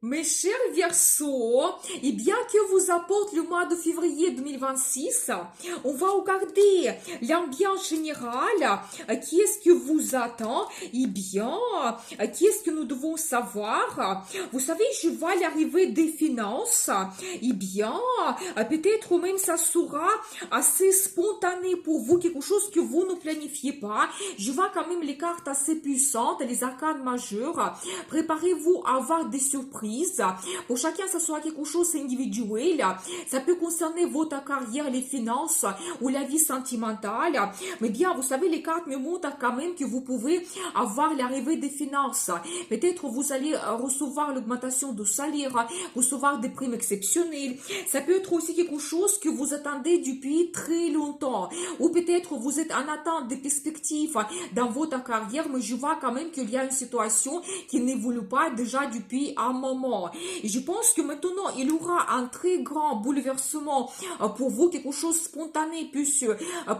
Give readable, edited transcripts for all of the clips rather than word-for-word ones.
Mes chers Verseaux, et bien que vous apporte le mois de février 2026, on va regarder l'ambiance générale, qui est-ce que vous attend, et bien, qui est-ce que nous devons savoir. Vous savez, je vois l'arrivée des finances, et bien, peut-être même ça sera assez spontané pour vous, quelque chose que vous ne planifiez pas. Je vois quand même les cartes assez puissantes, les arcanes majeures. Préparez-vous à avoir des surprises. Pour chacun, ça sera quelque chose d'individuel. Ça peut concerner votre carrière, les finances ou la vie sentimentale. Mais bien, vous savez, les cartes me montrent quand même que vous pouvez avoir l'arrivée des finances. Peut-être vous allez recevoir l'augmentation de salaire, recevoir des primes exceptionnelles. Ça peut être aussi quelque chose que vous attendez depuis très longtemps. Ou peut-être vous êtes en attente des perspectives dans votre carrière, mais je vois quand même qu'il y a une situation qui n'évolue pas déjà depuis un moment. Et je pense que maintenant, il y aura un très grand bouleversement pour vous, quelque chose de spontané peut se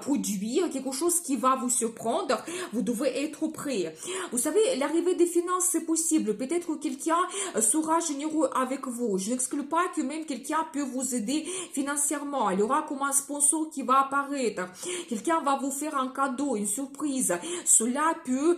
produire, quelque chose qui va vous surprendre. Vous devez être prêt. Vous savez, l'arrivée des finances, c'est possible. Peut-être que quelqu'un sera généreux avec vous. Je n'exclus pas que même quelqu'un peut vous aider financièrement. Il y aura comme un sponsor qui va apparaître. Quelqu'un va vous faire un cadeau, une surprise. Cela peut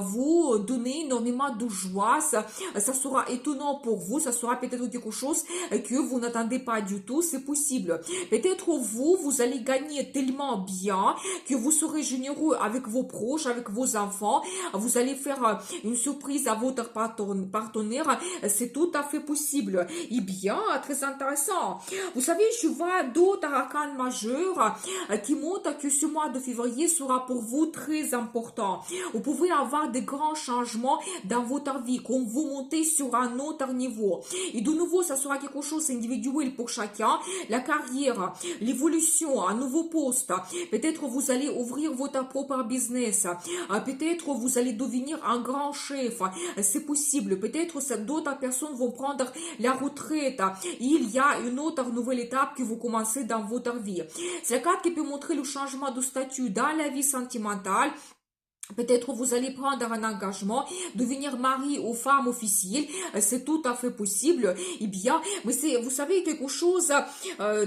vous donner énormément de joie. Ça sera étonnant pour vous. Ça sera peut-être quelque chose que vous n'attendez pas du tout. C'est possible. Peut-être vous allez gagner tellement bien que vous serez généreux avec vos proches, avec vos enfants. Vous allez faire une surprise à votre partenaire. C'est tout à fait possible. Et bien, très intéressant. Vous savez, je vois d'autres arcanes majeures qui montrent que ce mois de février sera pour vous très important. Vous pouvez avoir des grands changements dans votre vie, quand vous montez sur un autre niveau. Et de nouveau, ça sera quelque chose d'individuel pour chacun. La carrière, l'évolution, un nouveau poste. Peut-être vous allez ouvrir votre propre business. Peut-être vous allez devenir un grand chef. C'est possible. Peut-être d'autres personnes vont prendre la retraite. Il y a une autre nouvelle étape que vous commencez dans votre vie. C'est la carte qui peut montrer le changement de statut dans la vie sentimentale. Peut-être vous allez prendre un engagement, devenir mari ou femme officielle, c'est tout à fait possible. Eh bien, mais c'est, vous savez, quelque chose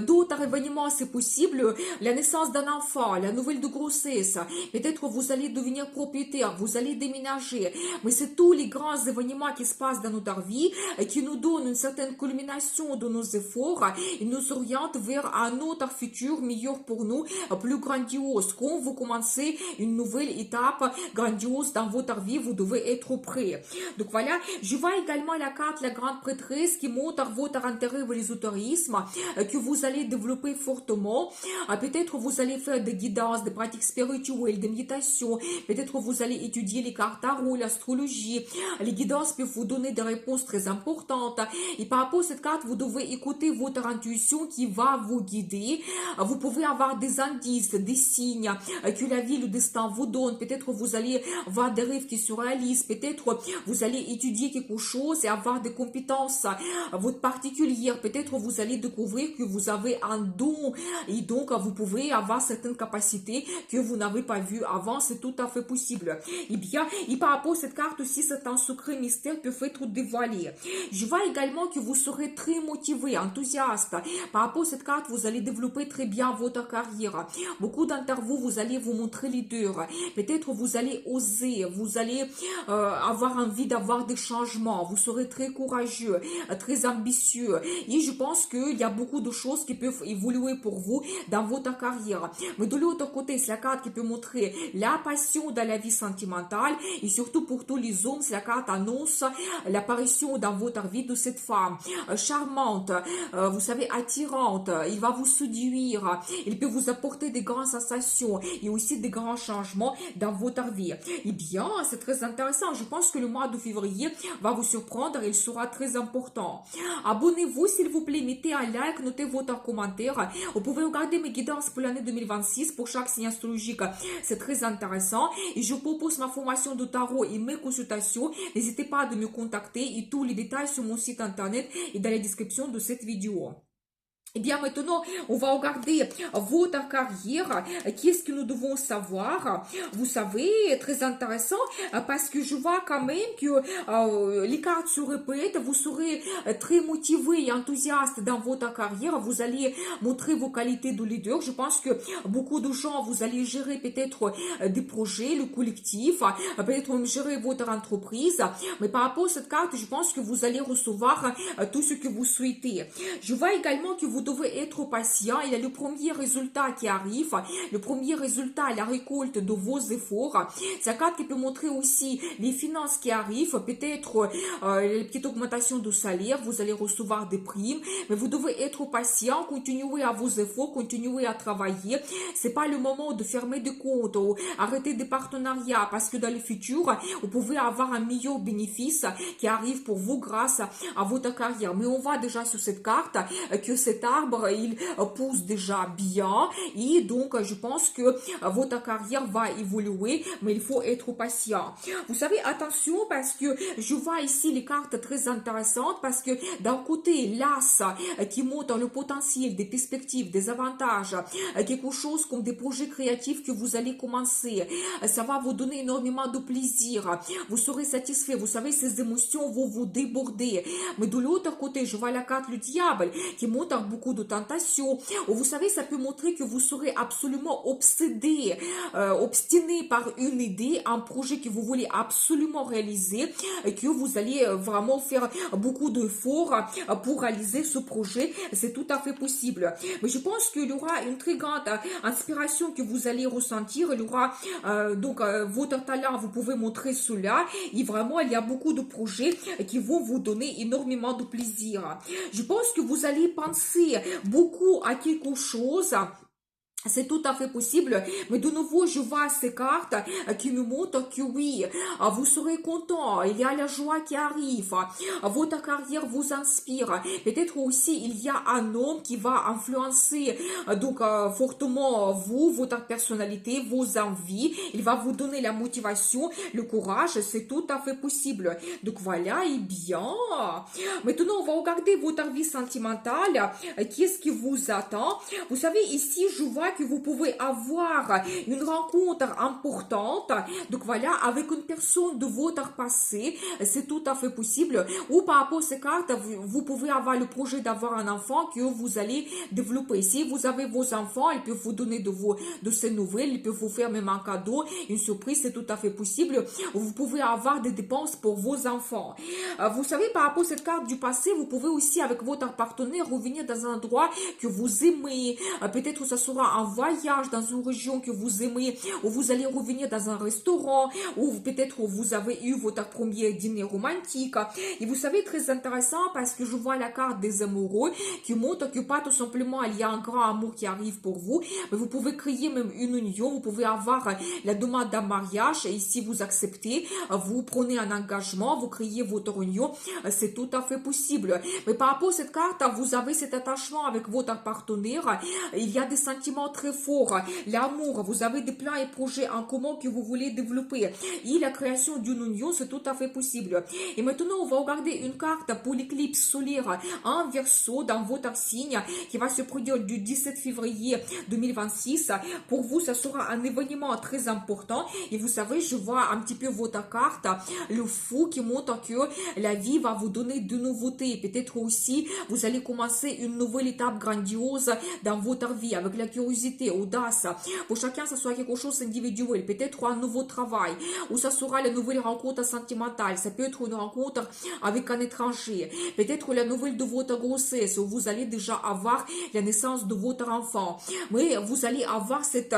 d'autre événement, c'est possible. La naissance d'un enfant, la nouvelle de grossesse. Peut-être vous allez devenir propriétaire, vous allez déménager. Mais c'est tous les grands événements qui se passent dans notre vie qui nous donnent une certaine culmination de nos efforts et nous orientent vers un autre futur meilleur pour nous, plus grandiose. Quand vous commencez une nouvelle étape grandiose dans votre vie, vous devez être prêt. Donc voilà, je vois également la carte la grande prêtresse qui montre votre intérêt vers l'ésotérisme que vous allez développer fortement. Peut-être vous allez faire des guidances, des pratiques spirituelles, des méditations. Peut-être vous allez étudier les cartes tarot, l'astrologie. Les guidances peuvent vous donner des réponses très importantes. Et par rapport à cette carte, vous devez écouter votre intuition qui va vous guider. Vous pouvez avoir des indices, des signes que la vie, le destin vous donne. Peut-être vous allez avoir des rêves qui se réalisent. Peut-être vous allez étudier quelque chose et avoir des compétences votre particulières. Peut-être vous allez découvrir que vous avez un don et donc vous pouvez avoir certaines capacités que vous n'avez pas vues avant. C'est tout à fait possible. Et bien, et par rapport à cette carte aussi, c'est un secret mystère peut être dévoilé. Je vois également que vous serez très motivé, enthousiaste. Par rapport à cette carte, vous allez développer très bien votre carrière. Beaucoup d'entre vous, vous allez vous montrer leader. Peut-être vous allez oser, vous allez avoir envie d'avoir des changements. Vous serez très courageux, très ambitieux. Et je pense qu'il y a beaucoup de choses qui peuvent évoluer pour vous dans votre carrière. Mais de l'autre côté, c'est la carte qui peut montrer la passion dans la vie sentimentale. Et surtout pour tous les hommes, c'est la carte annonce l'apparition dans votre vie de cette femme charmante, vous savez, attirante. Il va vous séduire. Il peut vous apporter des grandes sensations et aussi des grands changements dans votre vie. Eh bien, c'est très intéressant. Je pense que le mois de février va vous surprendre et il sera très important. Abonnez-vous, s'il vous plaît. Mettez un like, notez votre commentaire. Vous pouvez regarder mes guidances pour l'année 2026 pour chaque signe astrologique. C'est très intéressant. Et je propose ma formation de tarot et mes consultations. N'hésitez pas à me contacter et tous les détails sur mon site internet et dans la description de cette vidéo. Eh bien, maintenant, on va regarder votre carrière. Qu'est-ce que nous devons savoir? Vous savez, très intéressant, parce que je vois quand même que les cartes se répètent. Vous serez très motivé et enthousiaste dans votre carrière. Vous allez montrer vos qualités de leader. Je pense que beaucoup de gens, vous allez gérer peut-être des projets, le collectif, peut-être même gérer votre entreprise. Mais par rapport à cette carte, je pense que vous allez recevoir tout ce que vous souhaitez. Je vois également que vous devez être patient. Il y a le premier résultat qui arrive. Le premier résultat, la récolte de vos efforts. C'est la carte qui peut montrer aussi les finances qui arrivent. Peut-être les petites augmentations de salaire. Vous allez recevoir des primes. Mais vous devez être patient. Continuez à vos efforts. Continuez à travailler. C'est pas le moment de fermer des comptes ou arrêter des partenariats. Parce que dans le futur, vous pouvez avoir un meilleur bénéfice qui arrive pour vous grâce à votre carrière. Mais on voit déjà sur cette carte que cet arbre, il pousse déjà bien et donc je pense que votre carrière va évoluer, mais il faut être patient. Vous savez, attention, parce que je vois ici les cartes très intéressantes, parce que d'un côté, l'as qui montre le potentiel, des perspectives, des avantages, quelque chose comme des projets créatifs que vous allez commencer. Ça va vous donner énormément de plaisir. Vous serez satisfait. Vous savez, ces émotions vont vous déborder. Mais de l'autre côté, je vois la carte le diable qui montre beaucoup de tentations. Vous savez, ça peut montrer que vous serez absolument obsédé, obstiné par une idée, un projet que vous voulez absolument réaliser, et que vous allez vraiment faire beaucoup d'efforts pour réaliser ce projet. C'est tout à fait possible. Mais je pense qu'il y aura une très grande inspiration que vous allez ressentir. Il y aura donc votre talent, vous pouvez montrer cela. Et vraiment, il y a beaucoup de projets qui vont vous donner énormément de plaisir. Je pense que vous allez penser beaucoup à quelque chose. C'est tout à fait possible, mais de nouveau, je vois ces cartes qui nous montrent que oui, vous serez content, il y a la joie qui arrive, votre carrière vous inspire. Peut-être aussi, il y a un homme qui va influencer donc fortement vous, votre personnalité, vos envies. Il va vous donner la motivation, le courage, c'est tout à fait possible. Donc voilà, et bien. Maintenant, on va regarder votre vie sentimentale. Qu'est-ce qui vous attend? Vous savez, ici, je vois que vous pouvez avoir une rencontre importante, donc voilà, avec une personne de votre passé, c'est tout à fait possible, ou par rapport à ces cartes, vous pouvez avoir le projet d'avoir un enfant que vous allez développer. Si vous avez vos enfants, ils peuvent vous donner de ces nouvelles, ils peuvent vous faire même un cadeau, une surprise, c'est tout à fait possible. Vous pouvez avoir des dépenses pour vos enfants. Vous savez, par rapport à cette carte du passé, vous pouvez aussi, avec votre partenaire, revenir dans un endroit que vous aimez. Peut-être que ça sera un voyage dans une région que vous aimez, ou vous allez revenir dans un restaurant, ou peut-être vous avez eu votre premier dîner romantique. Et vous savez, très intéressant, parce que je vois la carte des amoureux qui montre que pas tout simplement il y a un grand amour qui arrive pour vous, mais vous pouvez créer même une union, vous pouvez avoir la demande d'un mariage, et si vous acceptez, vous prenez un engagement, vous créez votre union, c'est tout à fait possible. Mais par rapport à cette carte, vous avez cet attachement avec votre partenaire, il y a des sentiments très forts, l'amour, vous avez des plans et projets en commun que vous voulez développer, et la création d'une union, c'est tout à fait possible. Et maintenant, on va regarder une carte pour l'éclipse solaire en Verseau dans votre signe qui va se produire du 17 février 2026. Pour vous, ça sera un événement très important, et vous savez, je vois un petit peu votre carte, le fou, qui montre que la vie va vous donner de nouveautés. Peut-être aussi, vous allez commencer une nouvelle étape grandiose dans votre vie avec la curiosité, audace. Pour chacun, ça sera quelque chose d'individuel. Peut-être un nouveau travail, ou ça sera la nouvelle rencontre sentimentale. Ça peut être une rencontre avec un étranger. Peut-être la nouvelle de votre grossesse, où vous allez déjà avoir la naissance de votre enfant. Mais vous allez avoir cette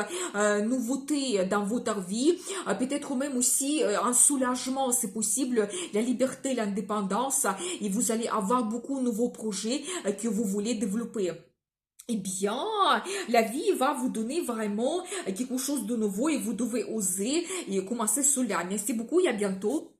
nouveauté dans votre vie. Peut-être même aussi un soulagement, c'est possible, la liberté, l'indépendance. Et vous allez avoir beaucoup de nouveaux projets que vous voulez développer. Eh bien, la vie va vous donner vraiment quelque chose de nouveau, et vous devez oser et commencer cela. Merci beaucoup et à bientôt.